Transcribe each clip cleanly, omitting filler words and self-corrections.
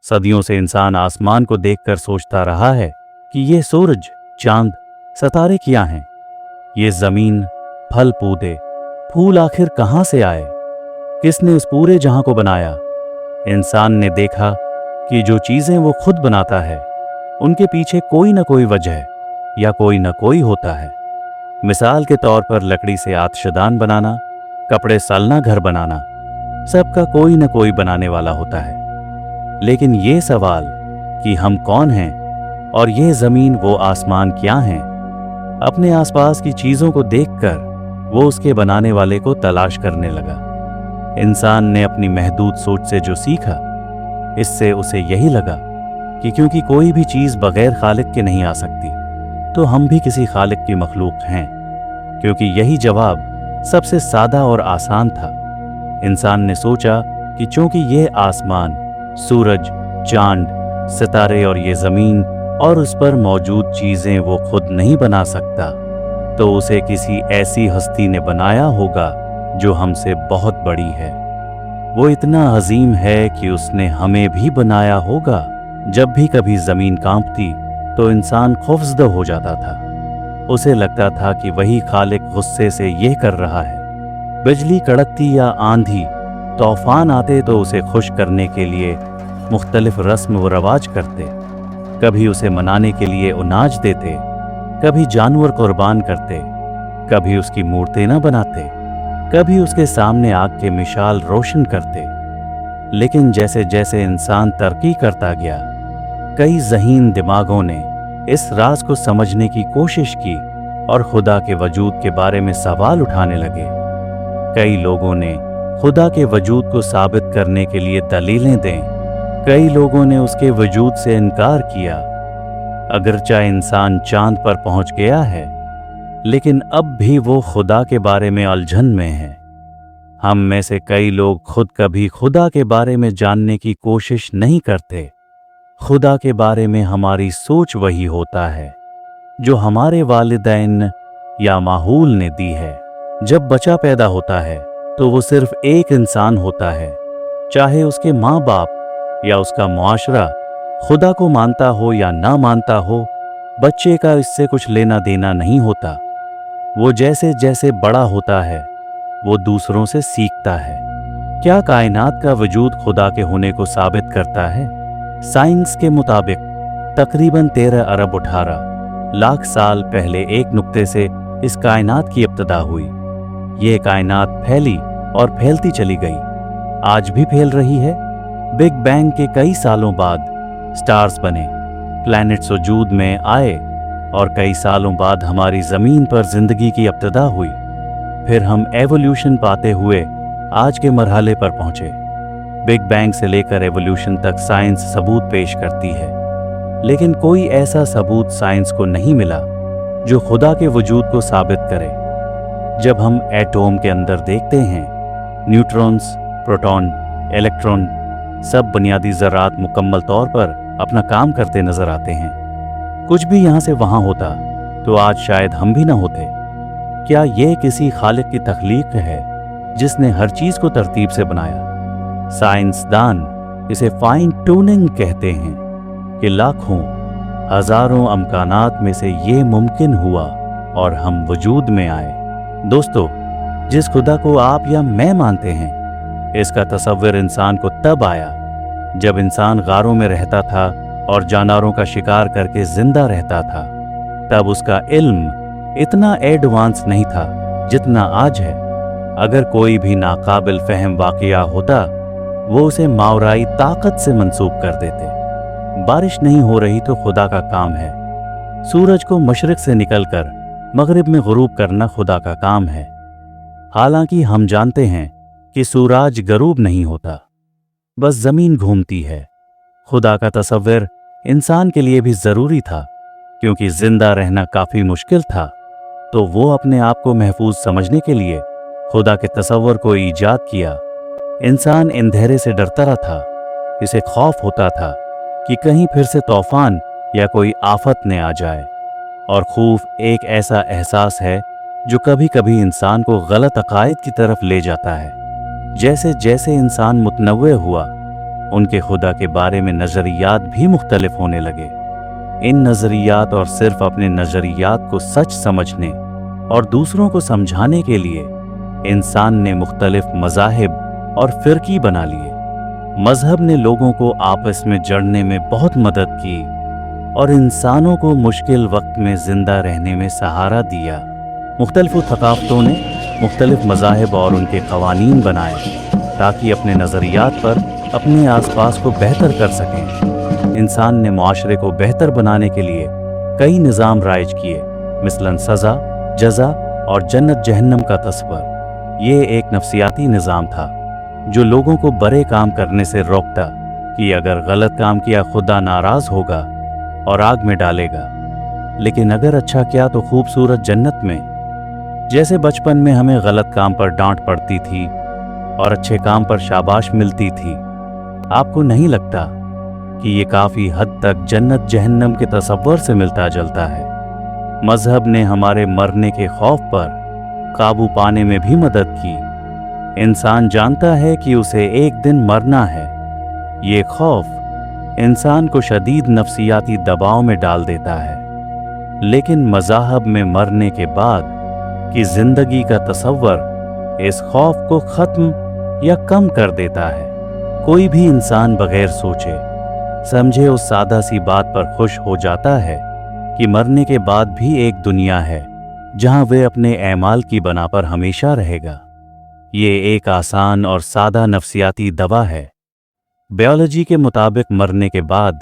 सदियों से इंसान आसमान को देखकर सोचता रहा है कि ये सूरज, चांद, सितारे क्या हैं? ये जमीन, फल पौधे, फूल आखिर कहाँ से आए? किसने इस पूरे जहां को बनाया? इंसान ने देखा कि जो चीजें वो खुद बनाता है उनके पीछे कोई न कोई वजह या कोई न कोई होता है। मिसाल के तौर पर लकड़ी से आतशदान बनाना, कपड़े सालना, घर बनाना, सबका कोई न कोई बनाने वाला होता है। लेकिन ये सवाल कि हम कौन हैं और ये जमीन वो आसमान क्या हैं, अपने आसपास की चीजों को देखकर वो उसके बनाने वाले को तलाश करने लगा। इंसान ने अपनी महदूद सोच से जो सीखा, इससे उसे यही लगा कि क्योंकि कोई भी चीज बगैर खालिक के नहीं आ सकती, तो हम भी किसी खालिक की मखलूक हैं। क्योंकि यही जवाब सबसे सादा और आसान था। इंसान ने सोचा कि चूंकि ये आसमान, सूरज, चांद, सितारे और ये जमीन और उस पर मौजूद चीजें वो खुद नहीं बना सकता, तो उसे किसी ऐसी हस्ती ने बनाया होगा जो हमसे बहुत बड़ी है। वो इतना अजीम है कि उसने हमें भी बनाया होगा। जब भी कभी जमीन कांपती तो इंसान खौफजदा हो जाता था। उसे लगता था कि वही खालिक गुस्से से यह कर रहा है। बिजली कड़कती या आंधी तूफान आते तो उसे खुश करने के लिए मुख्तलिफ रस्म व रवाज करते। कभी उसे मनाने के लिए अनाज देते, कभी जानवर कुर्बान करते, कभी उसकी मूर्तें न बनाते, कभी उसके सामने आग के मिसाल रोशन करते। लेकिन जैसे जैसे इंसान तरक्की करता गया, कई ज़हीन दिमागों ने इस राज को समझने की कोशिश की और खुदा के वजूद के बारे में सवाल उठाने लगे। कई लोगों ने खुदा के वजूद को साबित करने के लिए दलीलें दें, कई लोगों ने उसके वजूद से इनकार किया। अगरचा इंसान चांद पर पहुंच गया है, लेकिन अब भी वो खुदा के बारे में उलझन में है। हम में से कई लोग खुद कभी खुदा के बारे में जानने की कोशिश नहीं करते। खुदा के बारे में हमारी सोच वही होता है जो हमारे वालिदैन या माहौल ने दी है। जब बच्चा पैदा होता है तो वो सिर्फ एक इंसान होता है, चाहे उसके माँ बाप या उसका मुआशरा खुदा को मानता हो या ना मानता हो, बच्चे का इससे कुछ लेना देना नहीं होता। वो जैसे जैसे बड़ा होता है वो दूसरों से सीखता है। क्या कायनात का वजूद खुदा के होने को साबित करता है? साइंस के मुताबिक तकरीबन 13 अरब 18 लाख साल पहले एक नुक्ते से इस कायनात की इब्तिदा हुई। ये कायनात फैली और फैलती चली गई, आज भी फैल रही है। बिग बैंग के कई सालों बाद स्टार्स बने, प्लैनेट्स वजूद में आए और कई सालों बाद हमारी ज़मीन पर ज़िंदगी की इब्तिदा हुई। फिर हम एवोल्यूशन पाते हुए आज के मरहले पर पहुँचे। बिग बैंग से लेकर एवोल्यूशन तक साइंस सबूत पेश करती है, लेकिन कोई ऐसा सबूत साइंस को नहीं मिला जो खुदा के वजूद को साबित करे। जब हम एटॉम के अंदर देखते हैं, न्यूट्रॉन्स, प्रोटॉन, इलेक्ट्रॉन, सब बुनियादी ज़रात मुकम्मल तौर पर अपना काम करते नजर आते हैं। कुछ भी यहाँ से वहाँ होता तो आज शायद हम भी ना होते। क्या ये किसी खालिक की तख्लीक है जिसने हर चीज़ को तरतीब से बनाया? साइंसदान इसे फाइन ट्यूनिंग कहते हैं कि लाखों हजारों अमकानात में से ये मुमकिन हुआ और हम वजूद में आए। दोस्तों, जिस खुदा को आप या मैं मानते हैं, इसका तसव्वुर इंसान को तब आया जब इंसान गारों में रहता था और जानवरों का शिकार करके जिंदा रहता था। तब उसका इल्म इतना एडवांस नहीं था जितना आज है। अगर कोई भी नाकाबिल फहम वाक़या होता, वो उसे मावराई ताकत से मंसूब कर देते। बारिश नहीं हो रही तो खुदा का काम है। सूरज को मशरिक से निकलकर मगरिब में गुरूब करना खुदा का काम है। हालांकि हम जानते हैं कि सूरज गरूब नहीं होता, बस जमीन घूमती है। खुदा का तसव्वुर इंसान के लिए भी जरूरी था, क्योंकि जिंदा रहना काफी मुश्किल था। तो वो अपने आप को महफूज समझने के लिए खुदा के तसव्वुर को ईजाद किया। इंसान अंधेरे से डरता था, इसे खौफ होता था कि कहीं फिर से तूफान या कोई आफत न आ जाए। और खौफ एक ऐसा एहसास है जो कभी कभी इंसान को गलत अकायद की तरफ ले जाता है। जैसे जैसे इंसान मुतनव्वे हुआ, उनके खुदा के बारे में नज़रियात भी मुख्तलिफ होने लगे। इन नज़रियात और सिर्फ अपने नज़रियात को सच समझने और दूसरों को समझाने के लिए इंसान ने मुख्तलिफ मज़ाहिब और फ़िरकी बना लिए। मज़हब ने लोगों को आपस में जड़ने में बहुत मदद की और इंसानों को मुश्किल वक्त में ज़िंदा रहने में सहारा दिया। मुख्तलिफ थकाफ़तों ने मुख्तलिफ मज़ाहिब और उनके क़वानीन बनाए ताकि अपने नज़रियात पर अपने आसपास को बेहतर कर सकें। इंसान ने मुआशरे को बेहतर बनाने के लिए कई निज़ाम राइज किए, मिसलन सज़ा, जज़ा और जन्नत जहन्नम का तस्वर। ये एक नफ्सियाती निज़ाम था जो लोगों को बड़े काम करने से रोकता कि अगर गलत काम किया खुदा नाराज़ होगा और आग में डालेगा, लेकिन अगर अच्छा किया तो खूबसूरत जन्नत में। जैसे बचपन में हमें गलत काम पर डांट पड़ती थी और अच्छे काम पर शाबाश मिलती थी, आपको नहीं लगता कि ये काफ़ी हद तक जन्नत जहन्नम के तसव्वुर से मिलता जुलता है? मज़हब ने हमारे मरने के खौफ पर काबू पाने में भी मदद की। इंसान जानता है कि उसे एक दिन मरना है। ये खौफ इंसान को शदीद नफ्सियाती दबाव में डाल देता है, लेकिन मज़ाहब में मरने के बाद की ज़िंदगी का तसव्वुर इस खौफ को ख़त्म या कम कर देता है। कोई भी इंसान बग़ैर सोचे समझे उस सादा सी बात पर खुश हो जाता है कि मरने के बाद भी एक दुनिया है जहां वे अपने ऐमाल की बना पर हमेशा रहेगा। ये एक आसान और सादा नफ्सियाती दवा है। बायोलॉजी के मुताबिक मरने के बाद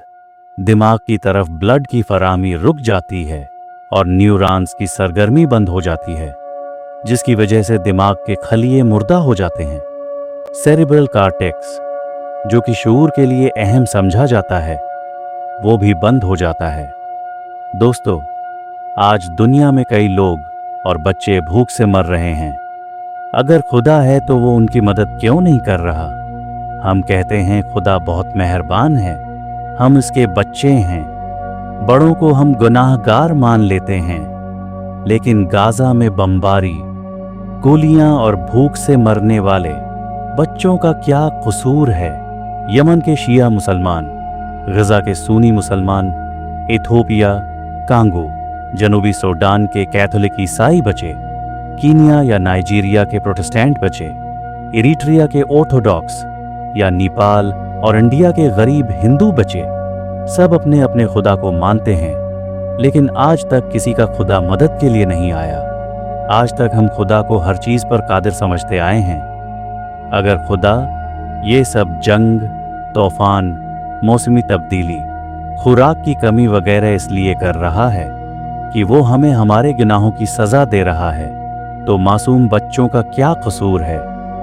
दिमाग की तरफ ब्लड की फराहमी रुक जाती है और न्यूरॉन्स की सरगर्मी बंद हो जाती है, जिसकी वजह से दिमाग के खलिए मुर्दा हो जाते हैं। सेरिब्रल कॉर्टेक्स, जो कि शऊर के लिए अहम समझा जाता है, वो भी बंद हो जाता है। दोस्तों, आज दुनिया में कई लोग और बच्चे भूख से मर रहे हैं। अगर खुदा है तो वो उनकी मदद क्यों नहीं कर रहा? हम कहते हैं खुदा बहुत मेहरबान है, हम इसके बच्चे हैं, बड़ों को हम गुनाहगार मान लेते हैं, लेकिन गाजा में बमबारी, गोलियां और भूख से मरने वाले बच्चों का क्या कसूर है? यमन के शिया मुसलमान, गजा के सुन्नी मुसलमान, इथोपिया, कांगो, जनूबी सूडान के कैथोलिक ईसाई बचे, कीनिया या नाइजीरिया के प्रोटेस्टेंट बचे, इरिट्रिया के ऑर्थोडॉक्स या नेपाल और इंडिया के गरीब हिंदू बचे। सब अपने अपने खुदा को मानते हैं, लेकिन आज तक किसी का खुदा मदद के लिए नहीं आया। आज तक हम खुदा को हर चीज़ पर कादिर समझते आए हैं। अगर खुदा ये सब जंग, तूफान, मौसमी तब्दीली, खुराक की कमी वगैरह इसलिए कर रहा है कि वो हमें हमारे गुनाहों की सज़ा दे रहा है, तो मासूम बच्चों का क्या कसूर है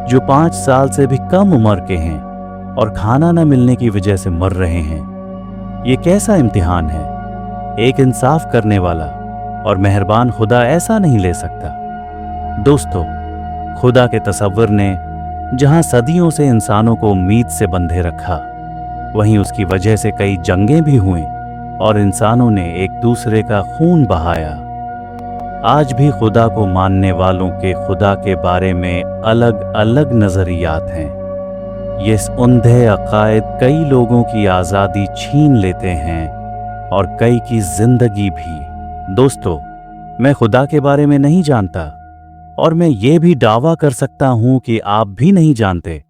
जो 5 साल से भी कम उम्र के हैं और खाना न मिलने की वजह से मर रहे हैं? ये कैसा इम्तिहान है? एक इंसाफ करने वाला और मेहरबान खुदा ऐसा नहीं ले सकता। दोस्तों, खुदा के तसव्वुर ने जहां सदियों से इंसानों को उम्मीद से बंधे रखा, वहीं उसकी वजह से कई जंगें भी हुईं और इंसानों ने एक दूसरे का खून बहाया। आज भी खुदा को मानने वालों के खुदा के बारे में अलग अलग नज़रियात हैं। ये अंधे अकायद कई लोगों की आज़ादी छीन लेते हैं और कई की ज़िंदगी भी। दोस्तों, मैं खुदा के बारे में नहीं जानता और मैं ये भी दावा कर सकता हूँ कि आप भी नहीं जानते।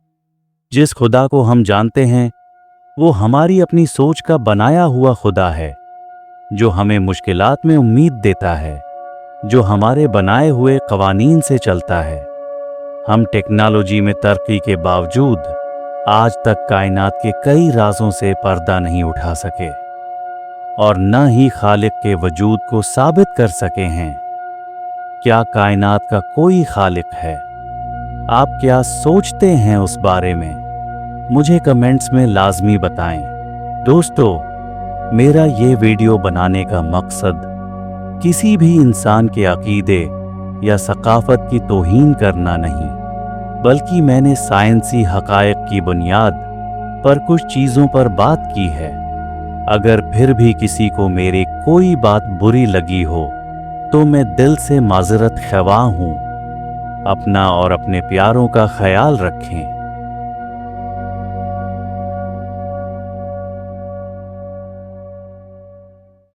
जिस खुदा को हम जानते हैं वो हमारी अपनी सोच का बनाया हुआ खुदा है, जो हमें मुश्किलात में उम्मीद देता है, जो हमारे बनाए हुए क़वानीन से चलता है। हम टेक्नोलॉजी में तरक्की के बावजूद आज तक कायनात के कई राजों से पर्दा नहीं उठा सके और न ही खालिक के वजूद को साबित कर सके हैं। क्या कायनात का कोई खालिक है? आप क्या सोचते हैं उस बारे में? मुझे कमेंट्स में लाजमी बताएं। दोस्तों, मेरा ये वीडियो बनाने का मकसद किसी भी इंसान के अकीदे या सकाफत की तौहीन करना नहीं, बल्कि मैंने साइंसी हक़ाइक़ की बुनियाद पर कुछ चीज़ों पर बात की है। अगर फिर भी किसी को मेरी कोई बात बुरी लगी हो तो मैं दिल से माज़रत ख़्वाह हूँ। अपना और अपने प्यारों का ख्याल रखें।